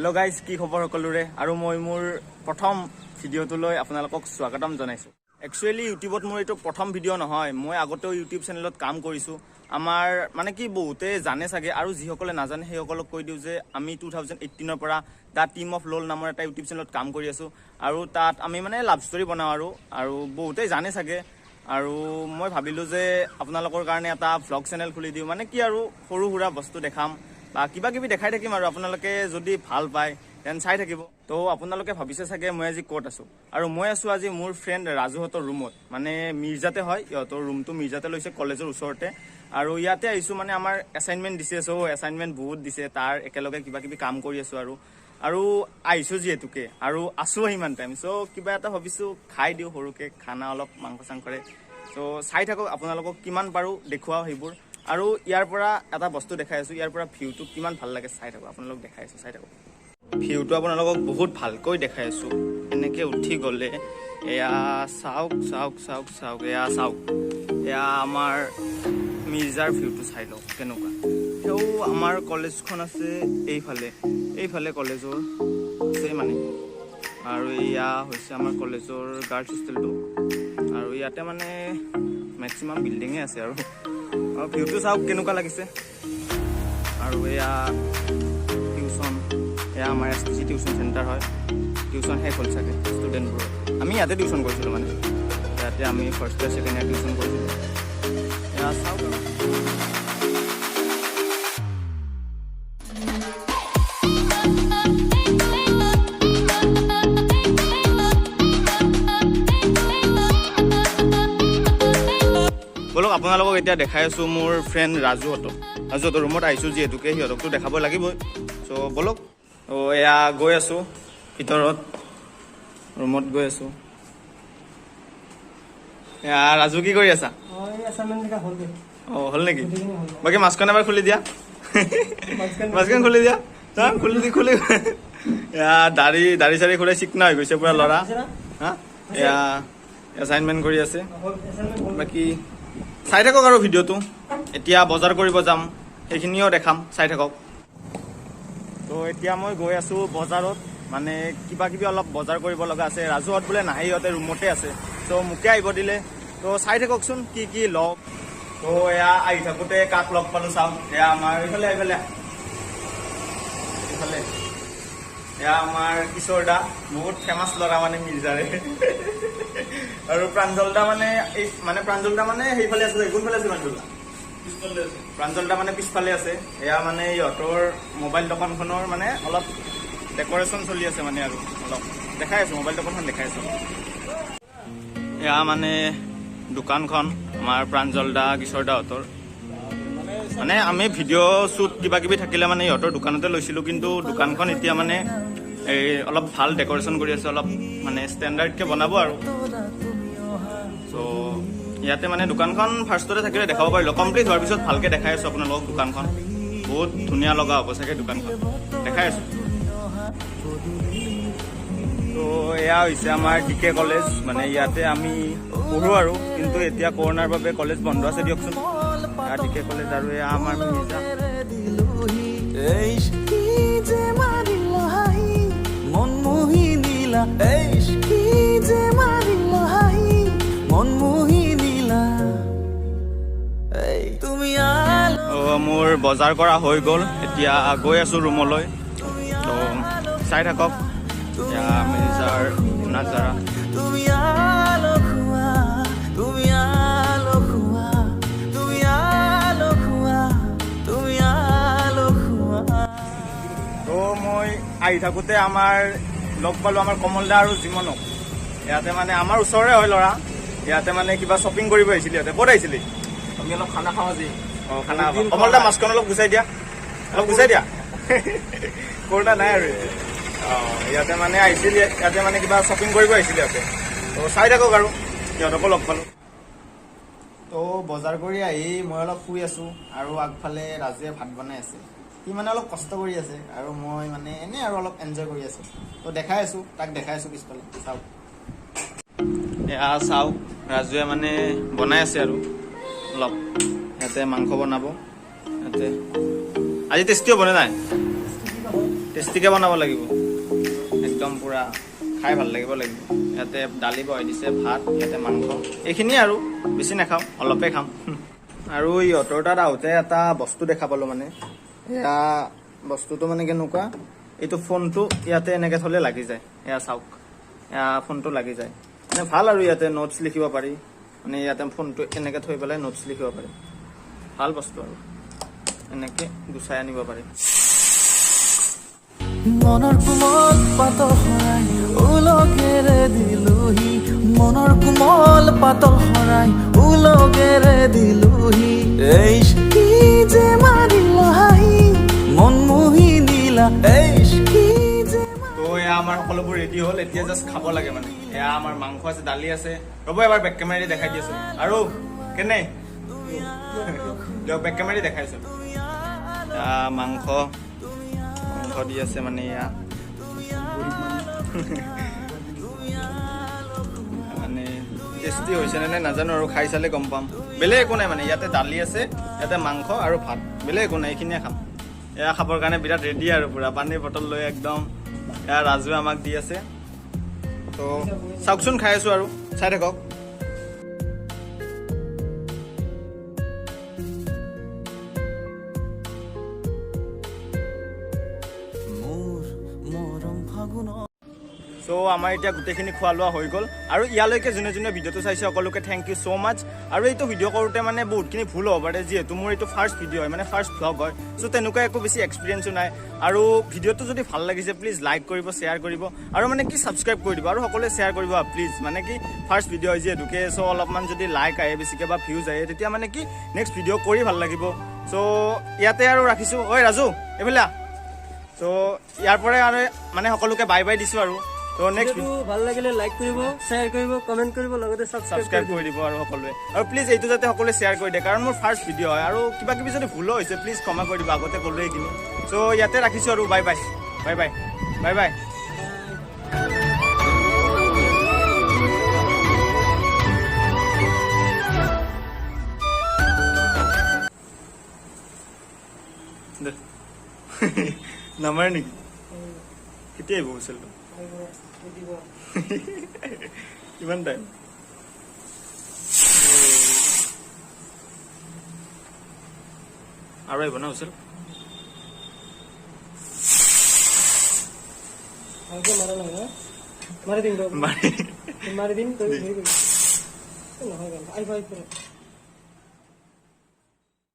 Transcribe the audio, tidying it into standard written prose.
Hello' guys, কি খবৰ সকলোৰে? আৰু মই মোৰ প্ৰথম ভিডিঅ'টোলৈ আপোনালোকক স্বাগতম জনাইছোঁ। একচুৱেলি ইউটিউবত মোৰ এইটো প্ৰথম ভিডিঅ' নহয়, মই আগতেও ইউটিউব চেনেলত কাম কৰিছোঁ। আমাৰ মানে কি বহুতে জানে চাগে, আৰু যিসকলে নাজানে সেইসকলক কৈ দিওঁ যে আমি 2018ৰ পৰা দ্য টিম অফ লল নামৰ এটা ইউটিউব চেনেলত কাম কৰি আছোঁ। আৰু তাত আমি মানে লাভ ষ্টৰী বনাওঁ আৰু বহুতেই জানে চাগে। আৰু মই ভাবিলোঁ যে আপোনালোকৰ কাৰণে এটা ভ্লগ চেনেল খুলি দিওঁ, মানে কি আৰু সৰু সুৰা বস্তু দেখাম বা কিবা কিবি দেখাই থাকিম। আৰু আপোনালোকে যদি ভাল পায় দেন চাই থাকিব। তো আপোনালোকে ভাবিছে চাগে মই আজি ক'ত আছোঁ, আৰু মই আছোঁ আজি মোৰ ফ্ৰেণ্ড ৰাজুহঁতৰ ৰুমত। মানে মিৰ্জাতে হয়, ইহঁতৰ ৰুমটো মিৰ্জাতে লৈছে, কলেজৰ ওচৰতে। আৰু ইয়াতে আহিছোঁ, মানে আমাৰ এছাইনমেণ্ট দিছে, এছাইনমেণ্ট বহুত দিছে, তাৰ একেলগে কিবা কিবি কাম কৰি আছোঁ। আৰু আহিছোঁ যিহেতুকে, আৰু আছোঁ সিমান টাইম, চ' কিবা এটা ভাবিছোঁ খাই দিওঁ সৰুকৈ, খানা অলপ মাংস চাংসৰে। চ' চাই থাকক, আপোনালোকক কিমান পাৰোঁ দেখুৱাওঁ সেইবোৰ। আৰু ইয়াৰ পৰা এটা বস্তু দেখাই আছোঁ, ইয়াৰ পৰা ভিউটো কিমান ভাল লাগে চাই থাকক, আপোনালোক দেখাই আছোঁ, চাই থাকক। ভিউটো আপোনালোকক বহুত ভালকৈ দেখাই আছোঁ। এনেকৈ উঠি গ'লে এয়া চাওক চাওক চাওক চাওক, এয়া চাওক, এয়া আমাৰ মিৰ্জাৰ ভিউটো চাই লওক কেনেকুৱা। সেও আমাৰ কলেজখন আছে এইফালে কলেজৰ আছে মানে। আৰু এয়া হৈছে আমাৰ কলেজৰ গাৰ্লছ হোষ্টেলটো। আৰু ইয়াতে মানে মেক্সিমাম বিল্ডিঙে আছে আৰু ভিউটো চাওক কেনেকুৱা লাগিছে। আৰু এয়া টিউশ্যন, এয়া আমাৰ STC টিউশ্যন চেণ্টাৰ হয়। টিউশ্যন শেষ হ'ল চাগে ষ্টুডেণ্টবোৰৰ। আমি ইয়াতে টিউশ্যন কৰিছিলোঁ, মানে ইয়াতে আমি first year second year tuition কৰিছিলোঁ। এয়া চাওক বলক, আপোনালোকক এতিয়া দেখাই আছোঁ মোৰ ফ্ৰেণ্ড ৰাজুহঁতৰ ৰুমত আহিছোঁ যিহেতুকে, সিহঁতকতো দেখাব লাগিবই। চ' বলক, এয়া গৈ আছোঁ ভিতৰত, ৰুমত গৈ আছোঁ। এয়া ৰাজু, কি কৰি আছা? হ'ল নেকি? বাকী মাছখন এবাৰ খুলি দিয়া, মাছখন খুলি দিয়া, খুলি এয়া দাড়ি চাৰি খুলাই চিকনা হৈ গৈছে পুৰা ল'ৰা। হা, এয়া এছাইনমেণ্ট কৰি আছে। বাকী চাই থাকক আৰু ভিডিঅ'টো। এতিয়া বজাৰ কৰিব যাম, সেইখিনিও দেখাম, চাই থাকক। তো এতিয়া মই গৈ আছোঁ বজাৰত, মানে কিবা কিবি অলপ বজাৰ কৰিব লগা আছে। ৰাজুহঁত বোলে নাহে, সিহঁতে ৰুমতে আছে। ত' মোকে আহিব দিলে, তো চাই থাককচোন কি কি লওঁ। তো এয়া আহি থাকোঁতে কাক লগ পালোঁ চাওক। এয়া আমাৰ এইফালে এয়া আমাৰ কিশোৰ দা, বহুত ফেমাছ ল'ৰা মানে মিৰ্জাৰে। আৰু প্ৰাঞ্জল দা মানে সেইফালে আছে, কোনফালে আছে প্ৰাঞ্জল দা মানে পিছফালে আছে। এয়া মানে ইহঁতৰ মোবাইল দোকানখনৰ মানে অলপ ডেক'ৰেশ্যন চলি আছে, মানে আৰু অলপ দেখাই আছোঁ, মোবাইল দোকানখন দেখাই আছোঁ। এয়া মানে দোকানখন আমাৰ প্ৰাঞ্জল দা কিশোৰ দাহঁতৰ। মানে আমি ভিডিঅ' শ্বুট কিবা কিবি থাকিলে মানে ইহঁতৰ দোকানতে লৈছিলোঁ, কিন্তু দোকানখন এতিয়া মানে এই অলপ ভাল ডেক'ৰেশ্যন কৰি আছে, অলপ মানে ষ্টেণ্ডাৰ্ডকৈ বনাব আৰু। চ' ইয়াতে মানে দোকানখন ফাৰ্ষ্টতে থাকিলে দেখাব পাৰিলোঁ, কমপ্লিট হোৱাৰ পিছত ভালকৈ দেখাই আছোঁ আপোনালোকক। দোকানখন বহুত ধুনীয়া লগা হ'ব চাগে, দোকানখন দেখাই আছোঁ। তো এয়া হৈছে আমাৰ DK কলেজ, মানে ইয়াতে আমি পঢ়োঁ আৰু, কিন্তু এতিয়া কৰোণাৰ বাবে কলেজ বন্ধ আছে দিয়কচোন। DK college. আৰু এয়া আমাৰ মিৰ্জা। মোৰ বজাৰ কৰা হৈ গ'ল, এতিয়া গৈ আছোঁ ৰুমলৈ। তো চাই থাকক এয়া মিৰ্জাৰ নাজাৰা। তো মই আহি থাকোঁতে আমাৰ লগ পালোঁ আমাৰ কমল দা আৰু জিমনক। ইয়াতে মানে আমাৰ ওচৰৰে হয় ল'ৰা, ইয়াতে মানে কিবা শ্বপিং কৰিব আহিছিল। ইয়াতে ক'ত আহিছিলি? আমি অলপ খানা খাওঁ আজি। খানা খাওঁ। কমল দা মাছখন অলপ গুচাই দিয়া, কৰোণা নাই আৰু। ইয়াতে মানে আহিছিল, ইয়াতে মানে কিবা শ্বপিং কৰিব আহিছিল ইয়াতে। তো চাই থাকক আৰু সিহঁতকো লগ পালোঁ। তো বজাৰ কৰি আহি মই অলপ শুই আছোঁ, আৰু আগফালে ৰাজুৱে ভাত বনাই আছে। সি মানে অলপ কষ্ট কৰি আছে, আৰু মই মানে এনেই আৰু অলপ এনজয় কৰি আছোঁ। তো তাক দেখাই আছোঁ পিছফালে, চাওক। এয়া চাওক, ৰাজুৱে মানে বনাই আছে আৰু অলপ। ইয়াতে মাংস বনাব, ইয়াতে আজি টেষ্টি হ'বনে নাই? টেষ্টিকে বনাব লাগিব একদম পুৰা খাই ভাল লাগিব ইয়াতে দালি বহাই দিছে ভাত ইয়াতে মাংস এইখিনি আৰু বেছি নাখাওঁ অলপে খাম আৰু ইহঁতৰ তাত আহোঁতে এটা বস্তু দেখা পালোঁ মানে এয়া বস্তুটো মানে কেনেকুৱা এইটো ফোনটো ইয়াতে এনেকৈ থ'লে লাগি যায় এয়া চাওক এয়া ফোনটো লাগি যায় মানে ভাল আৰু ইয়াতে নোটছ লিখিব পাৰি মানে ইয়াতে ফোনটো এনেকৈ থৈ পেলাই নোটছ লিখিব পাৰি ভাল বস্তু আৰু এনেকৈ গুচাই আনিব পাৰি মনৰ কোমল পাতল হৰাই উলগেৰে দিলোহি মনৰ কোমল পাতল হৰাই উলগেৰে দিলোহি এইস কি যে মাৰিলাহি মন মোহি দিলা এইস কি যে তো এয়া আমাৰ সকলোবোৰ ৰেডি হ'ল এতিয়া জাষ্ট খাব লাগে মানে এয়া আমাৰ মাংস আছে দালি আছে ৰ'ব এবাৰ বেক কেমেৰা দেখাই দিছোঁ আৰু কেনে বেক কেমেৰা দেখাইছোঁ মাংস দি আছে মানে এয়া মানে টেষ্টি হৈছে নে নাজানো আৰু খাই চালে গম পাম বেলেগ একো নাই মানে ইয়াতে দালি আছে ইয়াতে মাংস আৰু ভাত বেলেগ একো নাই এইখিনিয়ে খাম এয়া খাবৰ কাৰণে বিৰাট ৰেডি আৰু পুৰা পানীৰ বটল লৈ একদম এয়া ৰাজুৱে আমাক দি আছে তো চাওকচোন খাই আছোঁ আৰু চাই থাকক চ' আমাৰ এতিয়া গোটেইখিনি খোৱা লোৱা হৈ গ'ল আৰু ইয়ালৈকে যোনে যোনে ভিডিঅ'টো চাইছে সকলোকে থেংক ইউ ছ' মাছ আৰু এইটো ভিডিঅ' কৰোঁতে মানে বহুতখিনি ভুল হ'ব পাৰে যিহেতু মোৰ এইটো ফাৰ্ষ্ট ভিডিঅ' হয় মানে ফাৰ্ষ্ট ভ্লগ হয় চ' তেনেকুৱা একো বেছি এক্সপিৰিয়েঞ্চো নাই আৰু ভিডিঅ'টো যদি ভাল লাগিছে প্লিজ লাইক কৰিব শ্বেয়াৰ কৰিব আৰু মানে কি ছাবস্ক্ৰাইব কৰি দিব আৰু সকলোৱে শ্বেয়াৰ কৰিব প্লিজ মানে কি ফাৰ্ষ্ট ভিডিঅ' হয় যিহেতুকে চ' অলপমান যদি লাইক আহে বেছিকৈ বা ভিউজ আহে তেতিয়া মানে কি নেক্সট ভিডিঅ' কৰি ভাল লাগিব চ' ইয়াতে আৰু ৰাখিছোঁ ঐ ৰাজু এইফালে চ' ইয়াৰ পৰাই আৰু মানে সকলোকে বাই বাই দিছোঁ আৰু তো নেক্সট ভাল লাগিলে লাইক কৰিব শ্বেয়াৰ কৰিব কমেণ্ট কৰিব লগতে ছাবস্ক্ৰাইব কৰি দিব আৰু সকলোৱে আৰু প্লিজ এইটো যাতে সকলোৱে শ্বেয়াৰ কৰি দিয়ে কাৰণ মোৰ ফাৰ্ষ্ট ভিডিঅ' হয় আৰু কিবা কিবি যদি ভুলো হৈছে প্লিজ ক্ষমা কৰি দিব আগতে ক'লোৱে এইখিনি চ' ইয়াতে ৰাখিছোঁ আৰু bye bye bye bye bye bye নামাৰে নেকি কেতিয়া আহিব হোষ্টেলটো কিমান টাইম আৰু আহিব ন হোষ্টেল মাৰি দিম তই নহয় আহিব